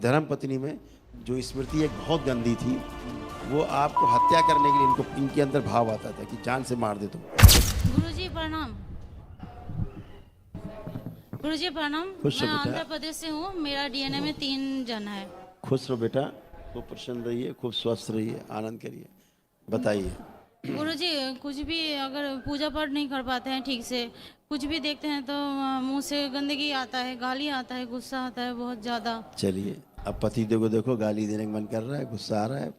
धर्मपत्नी में जो स्मृति एक बहुत गंदी थी, वो आपको हत्या करने के लिए इनके अंदर भाव आता था कि जान से मार दे तुम। गुरुजी प्रणाम। गुरुजी प्रणाम। खुश मैं रहो बेटा, आंध्र प्रदेश से हूँ। मेरा डीएनए में 3 जन है। खुश रहो बेटा, खूब प्रसन्न रहिए, खूब स्वस्थ रहिए, आनंद करिए। बताइए। गुरुजी कुछ भी अगर पूजा पाठ नहीं कर पाते हैं ठीक से, कुछ भी देखते हैं तो मुंह से गंदगी आता है, गाली आता है, गुस्सा आता है बहुत ज़्यादा। चलिए, अब पति देव को देखो, गाली देने का मन कर रहा है, गुस्सा आ रहा है,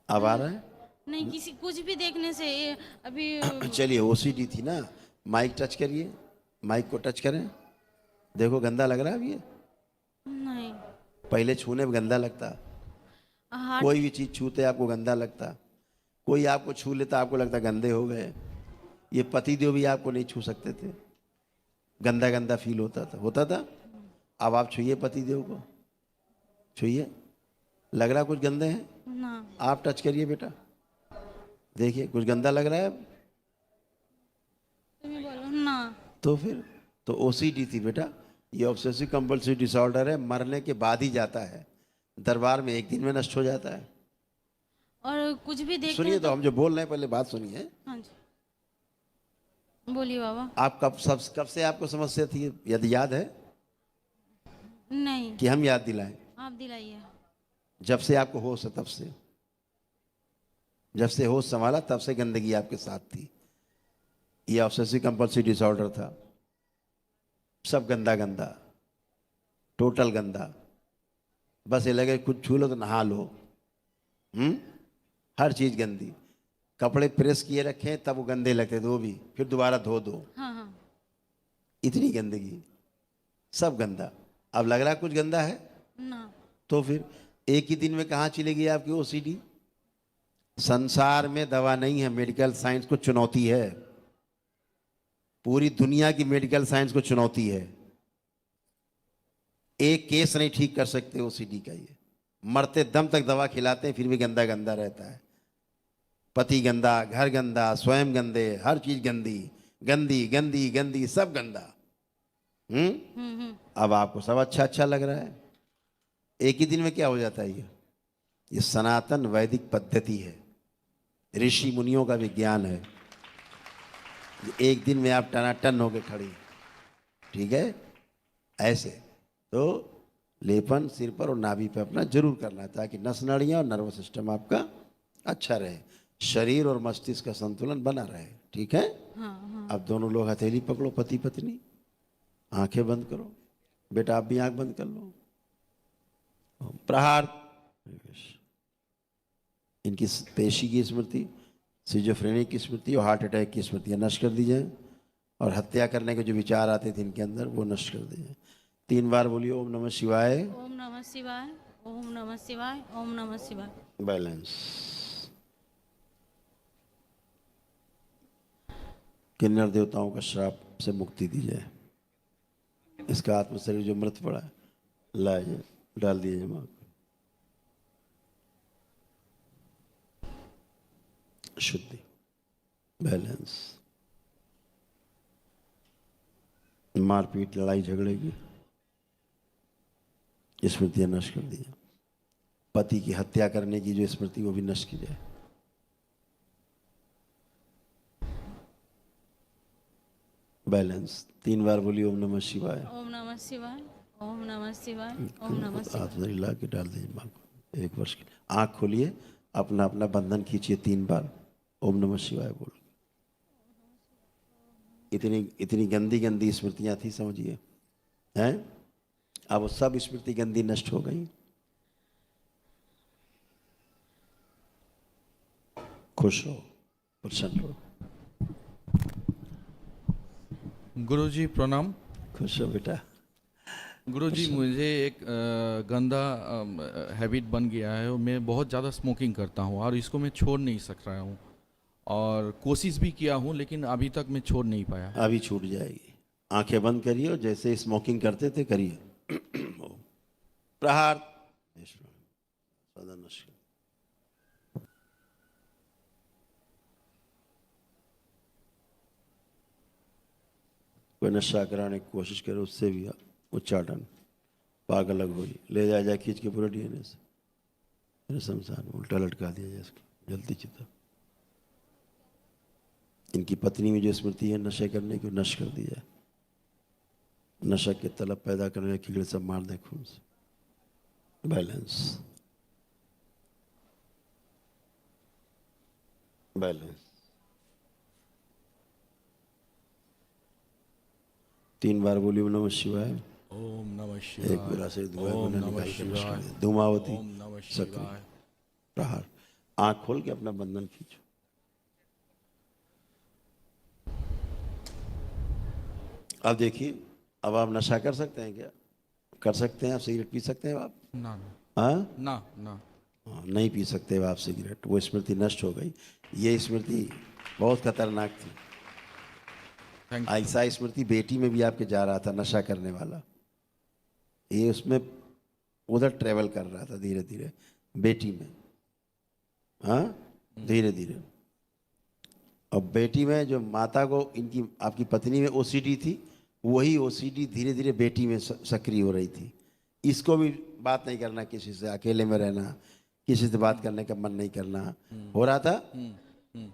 अब आ रहा है। नहीं, किसी कुछ भी देखने से अभी चलिए, ओसीडी थी ना, माइक टच करिए, माइक को टच करें, देखो गंदा लग रहा है अभी ये? नहीं। पहले छूने में गंदा लगता, हार्ट। कोई भी चीज छूते आपको गंदा लगता, कोई आपको छू लेता आपको लगता गंदे हो गए। ये पति देव भी आपको नहीं छू सकते थे, गंदा गंदा फील होता था। अब आप छुइए पति देव को, छुइए, लग रहा कुछ गंदे हैं? ना। आप टच करिए बेटा, देखिए कुछ गंदा लग रहा है अब? तुम ही बोलो ना। तो फिर तो ओसीडी थी बेटा, ये ऑब्सेसिव कंपल्सिव डिसऑर्डर है, मरने के बाद ही जाता है, दरबार में एक दिन में नष्ट हो जाता है। और कुछ भी देखते सुनिए हैं तो तो। हम जो बोल रहे हैं पहले बात सुनिए। हाँ जी, बोलिए बाबा। आप कब से आपको समस्या थी, यदि याद है नहीं, कि हम याद दिलाएं? आप दिलाइए। जब से आपको होश है तब से, जब से होश संभाला तब से गंदगी आपके साथ थी। ये ऑब्सेसिव कंपल्सिव डिसऑर्डर था, सब गंदा गंदा, टोटल गंदा, बस ये लगे कुछ छू लो तो नहा लो। हर चीज गंदी, कपड़े प्रेस किए रखें तब वो गंदे लगते थे, वो भी फिर दोबारा धो दो, हाँ हाँ। इतनी गंदगी, सब गंदा। अब लग रहा कुछ गंदा है? ना। तो फिर एक ही दिन में कहाँ चली गई आपकी ओसीडी? संसार में दवा नहीं है, मेडिकल साइंस को चुनौती है, पूरी दुनिया की मेडिकल साइंस को चुनौती है। एक केस नहीं ठीक कर सकते ओसीडी का, ये मरते दम तक दवा खिलाते हैं फिर भी गंदा गंदा रहता है। पति गंदा, घर गंदा, स्वयं गंदे, हर चीज गंदी, गंदी गंदी गंदी, सब गंदा। अब आपको सब अच्छा अच्छा लग रहा है, एक ही दिन में क्या हो जाता है? ये सनातन वैदिक पद्धति है, ऋषि मुनियों का विज्ञान है। एक दिन में आप टनाटन होके खड़ी, ठीक है? ऐसे तो लेपन सिर पर और नाभि पे अपना जरूर करना, ताकि नस नाड़ियाँ और नर्वस सिस्टम आपका अच्छा रहे, शरीर और मस्तिष्क का संतुलन बना रहे, ठीक है? हाँ हाँ। अब दोनों लोग हथेली पकड़ो, पति पत्नी, आंखें बंद करो, बेटा आप भी आंख बंद कर लो। प्रहार, इनकी पेशी की स्मृति, सिजोफ्रेनिक की स्मृति और हार्ट अटैक की स्मृतियाँ नष्ट कर दी जाए, और हत्या करने के जो विचार आते थे इनके अंदर वो नष्ट कर दिए। 3 बार बोलिए ओम नमः शिवाय। ओम नमः शिवाय। ओम नमः शिवाय। ओम नमः शिवाय। बैलेंस। किन्नर देवताओं का श्राप से मुक्ति दी जाए। इसका आत्म शरीर जो मृत पड़ा है लाइए, डाल दिए जमा, शुद्धि, बैलेंस। मारपीट, लड़ाई झगड़े की स्मृतियां नष्ट कर दी जाए, पति की हत्या करने की जो स्मृति वो भी नष्ट की जाए। बैलेंस। 3 बार बोलिए ओम नमः शिवाय। ओम नमः शिवाय। ओम नमः शिवाय। ओम नमः शिवाय। हाथ में ला के डाल दीजिए माँ को, 1 वर्ष के लिए। आँख खोलिए, अपना अपना बंधन खींचिए 3 बार, ओम नमः शिवाय बोल। इतनी इतनी गंदी गंदी स्मृतियाँ थी, समझिए, हैं? अब वो सब स्मृति गंदी नष्ट हो गई। खुश रहो, प्रसन्न रहो। गुरुजी प्रणाम। खुश रहो बेटा। गुरुजी मुझे एक गंदा हैबिट बन गया है, और मैं बहुत ज़्यादा स्मोकिंग करता हूँ और इसको मैं छोड़ नहीं सक रहा हूँ, और कोशिश भी किया हूँ लेकिन अभी तक मैं छोड़ नहीं पाया। अभी छूट जाएगी, आंखें बंद करिए और जैसे स्मोकिंग करते थे करिए। प्रहार, सदा नष्ट। कोई नशा कराने की कोशिश करे उससे भी उच्चाटन, पाग अलग हुई, ले जाया जाए खींच के पूरे डीएनए से, मेरे शमशान में उल्टा लटका दिया जाए इसको, जल्दी चिता। इनकी पत्नी में जो स्मृति है नशे करने की, नश कर दी जाए। नशा के तलब पैदा करने वाले कीड़े सब मार दें खून से। Balance, balance. 3 बार बोली ओम नमः शिवाय। ओम नमः शिवाय। एक बेरा से दुआ ओम बना नमः निकाल के शिवाय। नशा दे। धूमावती ओम नमः सक्रिय शिवाय। प्रहार। आंख खोल के अपना बंधन खींचो। अब देखिए, अब आप नशा कर सकते हैं क्या? कर सकते हैं आप? सिगरेट पी सकते हैं आप? ना हाँ, ना ना। हाँ, नहीं पी सकते आप सिगरेट। वो स्मृति नष्ट हो गई। ये स्मृति बहुत खतरनाक थी। थैंक ऐसा स्मृति बेटी में भी आपके जा रहा था, नशा करने वाला। ये उसमें उधर ट्रेवल कर रहा था धीरे धीरे, बेटी में। हाँ, धीरे धीरे। अब बेटी में जो माता को, इनकी आपकी पत्नी में ओसीडी थी, वही ओसीडी धीरे धीरे बेटी में सक्रिय हो रही थी। इसको भी बात नहीं करना किसी से, अकेले में रहना, किसी से बात करने का मन नहीं करना, हो रहा था।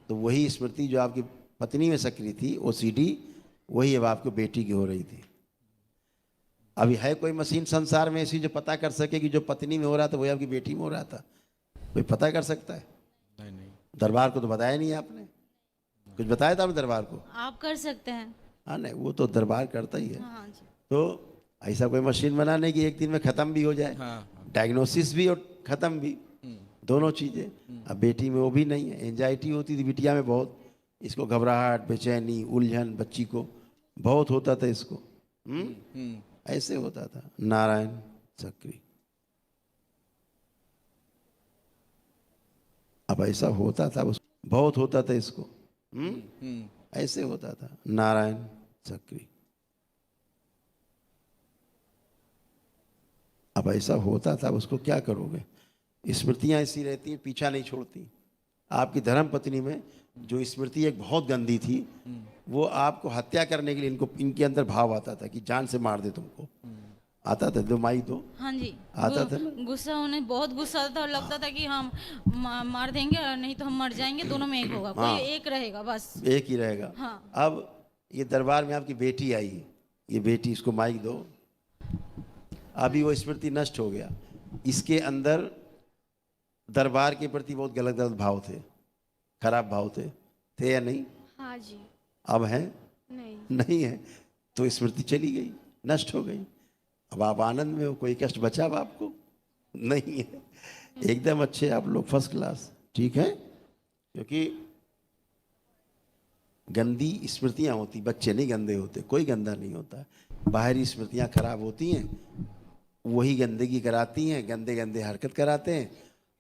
तो वही स्मृति जो आपकी पत्नी में सक्रिय थी, ओसीडी, वही अब आपको बेटी की हो रही थी। अभी है कोई मशीन संसार में ऐसी जो पता कर सके कि जो पत्नी में हो रहा था वही आपकी बेटी में हो रहा था? कोई पता कर सकता है? नहीं नहीं। दरबार को तो बताया नहीं आपने। कुछ बताया था आपने दरबार को? आप कर सकते हैं। हाँ, नहीं, वो तो दरबार करता ही है। हाँ जी। तो ऐसा कोई मशीन बनाने की एक दिन में ख़त्म भी हो जाए। हाँ, डायग्नोसिस भी और ख़त्म भी, दोनों चीज़ें। अब बेटी में वो भी नहीं है। एंजाइटी होती थी बिटिया में बहुत, इसको घबराहट, बेचैनी, उलझन, बच्ची को बहुत होता था इसको। ऐसे होता था। नारायण सक्रिय। अब ऐसा होता था, बहुत होता था इसको। ऐसे होता था। नारायण सक्रिय। अब ऐसा होता था, उसको क्या करोगे? स्मृतियां ऐसी रहती हैं, पीछा नहीं छोड़ती। आपकी धर्म पत्नी में जो स्मृति एक बहुत गंदी थी, वो आपको हत्या करने के लिए इनके अंदर भाव आता था कि जान से मार दे तुमको। आता था? दो माई दो। हाँ जी। आता था ना? गुस्सा, उन्हें बहुत गुस्सा आता था और लगता था कि हम मार देंगे और नहीं तो हम मर जाएंगे, दोनों में एक होगा। हाँ। कोई एक रहेगा बस। एक ही रहेगा। हाँ। अब ये दरबार में आपकी बेटी आई, ये बेटी, इसको माइक दो। अभी वो स्मृति नष्ट हो गया। इसके अंदर दरबार के प्रति बहुत गलत गलत भाव थे, खराब भाव थे या नहीं? हाँ जी। अब है? नहीं। नहीं है। तो स्मृति चली गई, नष्ट हो गई। अब आप आनंद में हो, कोई कष्ट बचा अब आपको नहीं है। एकदम अच्छे आप लोग, फर्स्ट क्लास। ठीक है? क्योंकि गंदी स्मृतियां होती, बच्चे नहीं गंदे होते, कोई गंदा नहीं होता। बाहरी स्मृतियां खराब होती हैं, वही गंदगी कराती हैं, गंदे गंदे हरकत कराते हैं।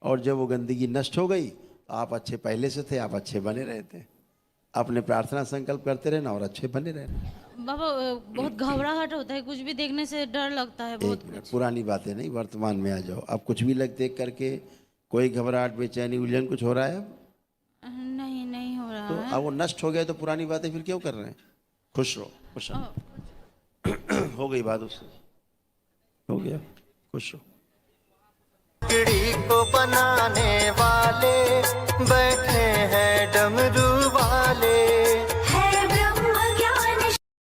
और जब वो गंदगी नष्ट हो गई, आप अच्छे पहले से थे, आप अच्छे बने रहते हैं। अपने प्रार्थना संकल्प करते रहना और अच्छे बने रहना। बाबा बहुत घबराहट होता है, कुछ भी देखने से डर लगता है बहुत। एक मिनट, पुरानी बातें नहीं, वर्तमान में आ जाओ। अब कुछ भी देख करके कोई घबराहट, बेचैनी, उलझन कुछ हो रहा है? नहीं, नहीं हो रहा तो है। अब वो नष्ट हो गए तो पुरानी बातें फिर क्यों कर रहे हैं? खुश रहो, खुश रहो। हो गई बात उससे, हो गया, खुश रहो। लकड़ी को बनाने वाले बैठे हैं डमरू वाले।